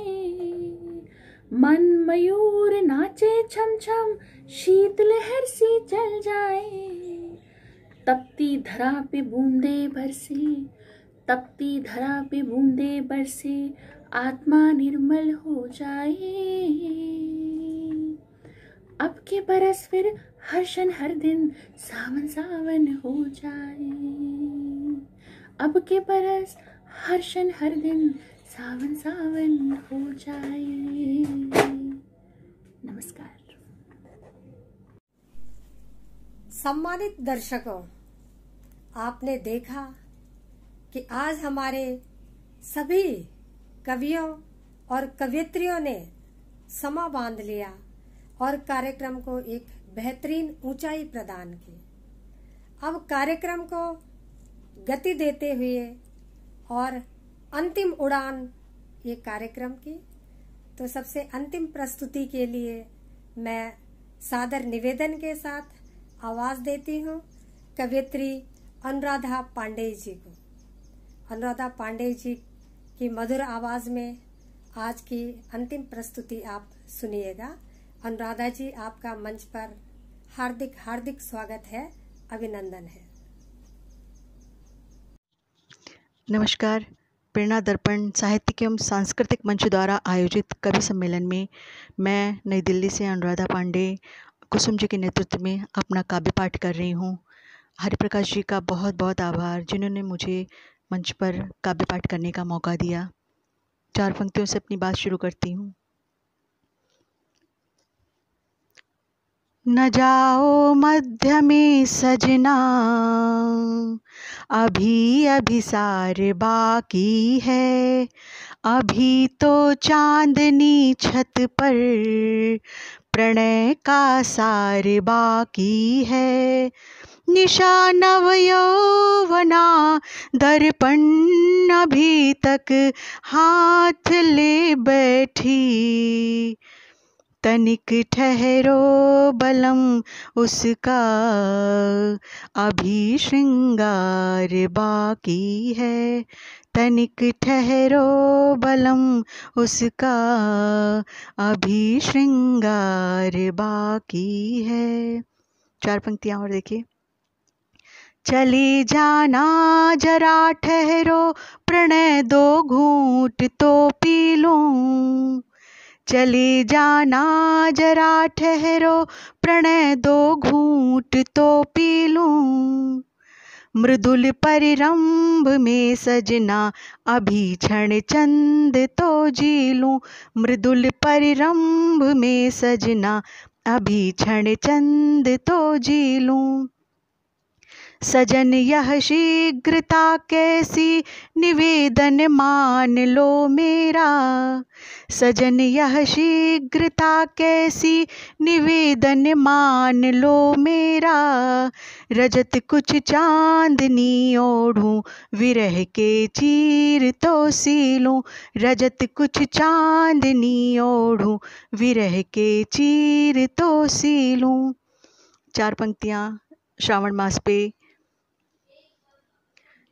मन मयूर नाचे छम छम शीत लहर सी चल जाए। तपती धरा पे बूंदे बरसे, तपती धरा पे बूंदे बरसे, आत्मा निर्मल हो जाए, अब के बरस फिर हर्षन हर दिन सावन सावन हो जाए, अब के बरस हर्षन हर दिन सावन सावन हो जाए। नमस्कार। सम्मानित दर्शकों, आपने देखा कि आज हमारे सभी कवियों और कवयित्रियों ने समा बांध लिया और कार्यक्रम को एक बेहतरीन ऊंचाई प्रदान की। अब कार्यक्रम को गति देते हुए और अंतिम उड़ान ये कार्यक्रम की, तो सबसे अंतिम प्रस्तुति के लिए मैं सादर निवेदन के साथ आवाज देती हूँ कवियत्री अनुराधा पांडे जी को। अनुराधा पांडे जी की मधुर आवाज में आज की अंतिम प्रस्तुति आप सुनिएगा। अनुराधा जी, आपका मंच पर हार्दिक हार्दिक स्वागत है, अभिनंदन है। नमस्कार। प्रेरणा दर्पण साहित्यिक एवं सांस्कृतिक मंच द्वारा आयोजित कवि सम्मेलन में मैं नई दिल्ली से अनुराधा पांडे कुसुम जी के नेतृत्व में अपना काव्य पाठ कर रही हूँ। हरिप्रकाश जी का बहुत बहुत आभार जिन्होंने मुझे मंच पर काव्य पाठ करने का मौका दिया। 4 पंक्तियों से अपनी बात शुरू करती हूँ। न जाओ मध्य में सजना, अभी अभी सार बाकी है, अभी तो चांदनी छत पर प्रणय का सार बाकी है। निशा नव यौवना दर्पण अभी तक हाथ ले बैठी, तनिक ठहरो बलम उसका अभी श्रृंगार बाकी है, तनिक ठहरो बलम उसका अभी श्रृंगार बाकी है। 4 पंक्तियाँ और देखिए। चले जाना जरा ठहरो, प्रणय 2 घूंट तो पी लूं। चले जाना जरा ठहरो, प्रणय 2 घूंट तो पी लूं। मृदुल परिरंभ में सजना अभी क्षण चंद तो जी लूं। मृदुल परिरंभ में सजना अभी क्षण चंद तो जी लूं। सजन यह शीघ्रता कैसी निवेदन मान लो मेरा, सजन यह शीघ्रता कैसी निवेदन मान लो मेरा। रजत कुछ चांदनी ओढ़ूं, विरह के चीर तो सीलूं। रजत कुछ चांदनी ओढ़ूं, विरह के चीर तो सीलूं। 4 पंक्तियाँ श्रावण मास पे।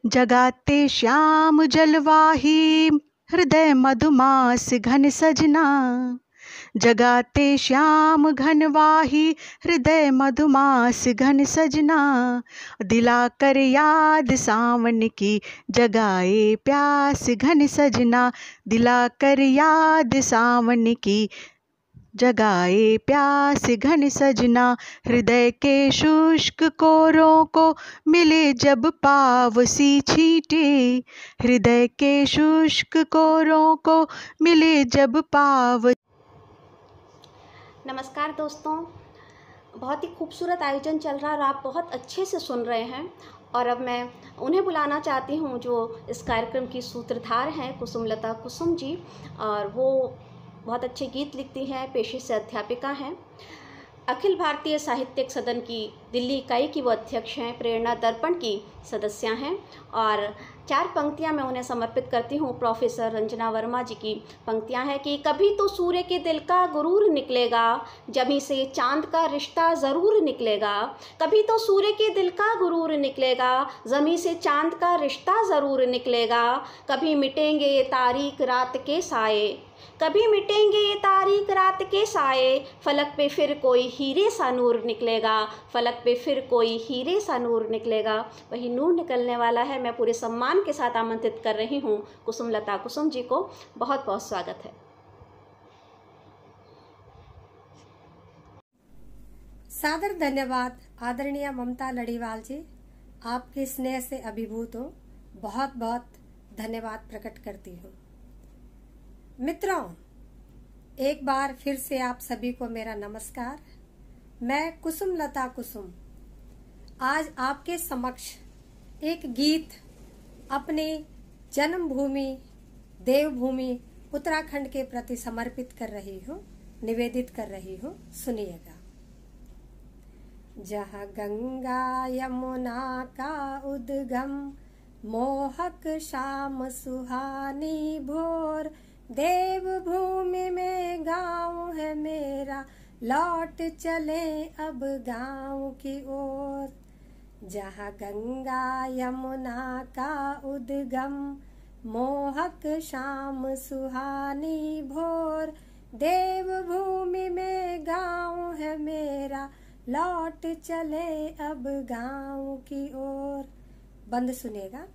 जगाते श्याम जलवाही हृदय मधुमास घन सजना, जगाते श्याम घनवाही हृदय मधुमास घन सजना। दिलाकर याद सावन की जगाए प्यास घन सजना, दिलाकर याद सावन की जगाए प्यास घन सजना। हृदय के शुष्क कोरों को मिले जब पावसी छींटे, हृदय के शुष्क कोरों को मिले जब पाव। नमस्कार दोस्तों, बहुत ही खूबसूरत आयोजन चल रहा है और आप बहुत अच्छे से सुन रहे हैं। और अब मैं उन्हें बुलाना चाहती हूँ जो इस कार्यक्रम की सूत्रधार हैं, कुसुमलता कुसुम जी, और वो बहुत अच्छे गीत लिखती हैं, पेशे से अध्यापिका हैं। अखिल भारतीय साहित्यिक सदन की दिल्ली इकाई की वो अध्यक्ष हैं, प्रेरणा दर्पण की सदस्य हैं। और 4 पंक्तियां मैं उन्हें समर्पित करती हूँ। प्रोफेसर रंजना वर्मा जी की पंक्तियां हैं कि कभी तो सूर्य के दिल का गुरूर निकलेगा, जमी से चांद का रिश्ता ज़रूर निकलेगा। कभी तो सूर्य के दिल का गुरूर निकलेगा, जमी से चांद का रिश्ता ज़रूर निकलेगा। कभी मिटेंगे ये तारीक रात के साए, कभी मिटेंगे ये तारीक रात के साए। फलक पे फिर कोई हीरे सा नूर निकलेगा, फलक पे फिर कोई हीरे सा नूर निकलेगा। वही नूर निकलने वाला है। मैं पूरे सम्मान के साथ आमंत्रित कर रही हूँ कुसुमलता कुसुम जी को। बहुत बहुत स्वागत है। सादर धन्यवाद आदरणीय ममता लड़ीवाल जी, आपके स्नेह से अभिभूत हो। बहुत बहुत धन्यवाद प्रकट करती हूँ। मित्रों, एक बार फिर से आप सभी को मेरा नमस्कार। मैं कुसुमलता कुसुम आज आपके समक्ष एक गीत अपनी जन्मभूमि देवभूमि उत्तराखंड के प्रति समर्पित कर रही हूँ, निवेदित कर रही हूँ। सुनिएगा। जहाँ गंगा यमुना का उद्गम, मोहक शाम सुहानी भोर, देवभूमि में गाँव है मेरा, लौट चले अब गाँव की ओर। जहाँ गंगा यमुना का उद्गम, मोहक शाम सुहानी भोर। देवभूमि में गाँव है मेरा, लौट चले अब गाँव की ओर। बंद सुनेगा।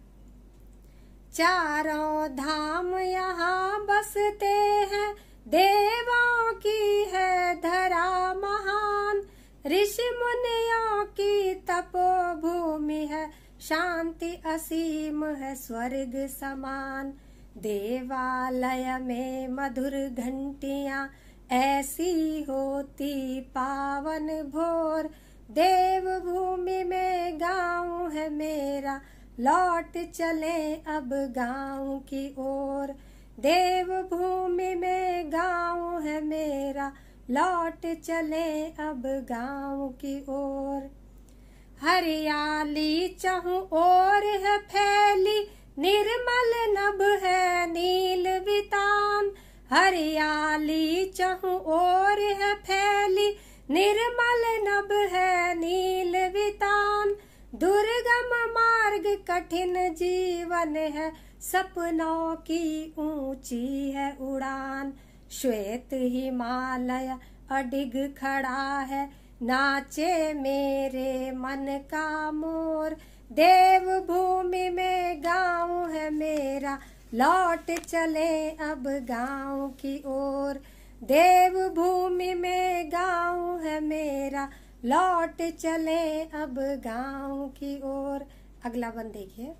चारों धाम यहाँ बसते हैं, देवों की है धरा महान। ऋषि मुनियों की तपोभूमि है, शांति असीम है स्वर्ग समान। देवालय में मधुर घंटियां, ऐसी होती पावन भोर। देवभूमि में गाँव है मेरा, लौट चले अब गाँव की ओर। देवभूमि में गाँव है मेरा, लौट चले अब गाँव की ओर। हरियाली चहुं ओर है फैली, निर्मल नभ है नील वितान। हरियाली चहुं ओर है फैली, निर्मल नभ है नील वितान। दुर्गम मार्ग कठिन जीवन है, सपनों की ऊंची है उड़ान। श्वेत हिमालय अडिग खड़ा है, नाचे मेरे मन का मोर। देवभूमि में गाँव है मेरा, लौट चले अब गाँव की ओर। देवभूमि में गाँव है मेरा, लौट चले अब गाँव की ओर। अगला बंद देखिए।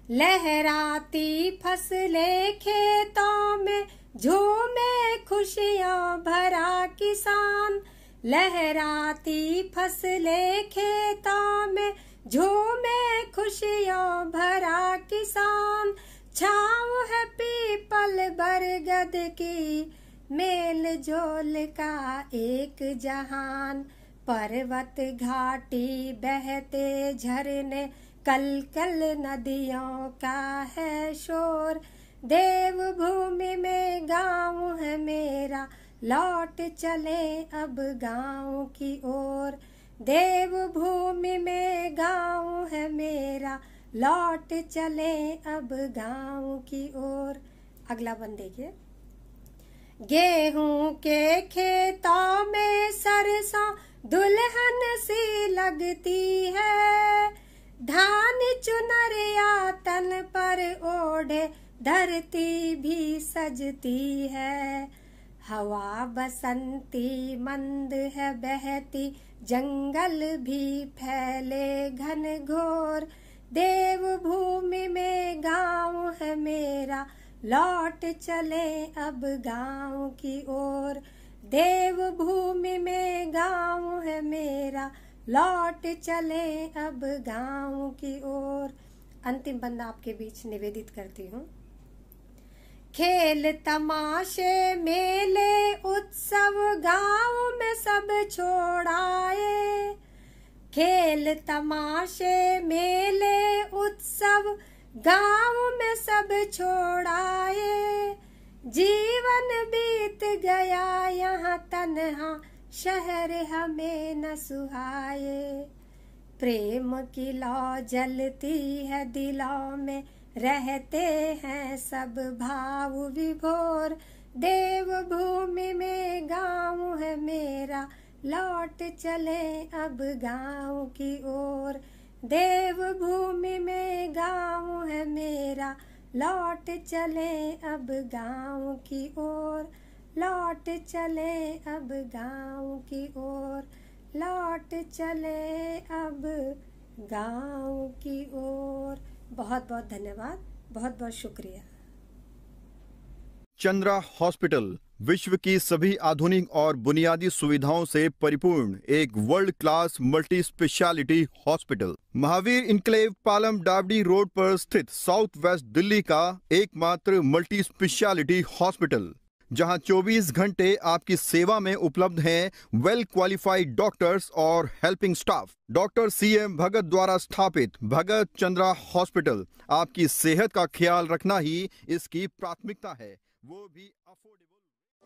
लहराती फसलें खेतों में, झूमे खुशियों भरा किसान। लहराती फसलें खेतों में, झूमे खुशियों भरा किसान। छाँव है पीपल बरगद की, मेल जोल का एक जहान। पर्वत घाटी बहते झरने, कल कल नदियों का है शोर। देवभूमि में गाँव है मेरा, लौट चले अब गाँव की ओर। देवभूमि में गाँव है मेरा, लौट चले अब गाँव की ओर। अगला बंद देखिए। गेहूं के खेतों में सरसों दुल्हन सी लगती है। धान चुनरिया तन पर ओढ़े, धरती भी सजती है। हवा बसंती मंद है बहती, जंगल भी फैले घन घोर। देवभूमि में गाँव है मेरा, लौट चले अब गाँव की ओर। देवभूमि में गाँव है मेरा, लौट चले अब गाँव की ओर। अंतिम बंदा आपके बीच निवेदित करती हूँ। खेल तमाशे मेले उत्सव, गाँव में सब छोड़ाए। खेल तमाशे मेले उत्सव, गाँव में सब छोड़ाए। जीवन बीत गया यहाँ तन्हा, शहर हमें न सुहाए। प्रेम की लौ जलती है दिलों में, रहते हैं सब भाव विभोर। देवभूमि में गाँव है मेरा, लौट चले अब गाँव की ओर। देवभूमि में गाँव है मेरा, लौट चले अब गाँव की ओर। लौट चले अब गाँव की ओर। लौट चले अब गाँव की ओर। बहुत बहुत धन्यवाद, बहुत बहुत शुक्रिया। चंद्रा हॉस्पिटल विश्व की सभी आधुनिक और बुनियादी सुविधाओं से परिपूर्ण एक world class multi speciality hospital, Mahavir enclave Palam डावडी रोड पर स्थित साउथ वेस्ट दिल्ली का एकमात्र मल्टी स्पेशलिटी हॉस्पिटल, जहां 24 घंटे आपकी सेवा में उपलब्ध हैं वेल क्वालिफाइड डॉक्टर्स और हेल्पिंग स्टाफ। डॉक्टर CM भगत द्वारा स्थापित भगत चंद्रा हॉस्पिटल आपकी सेहत का ख्याल रखना ही इसकी प्राथमिकता है, वो भी अफोर्डेबल।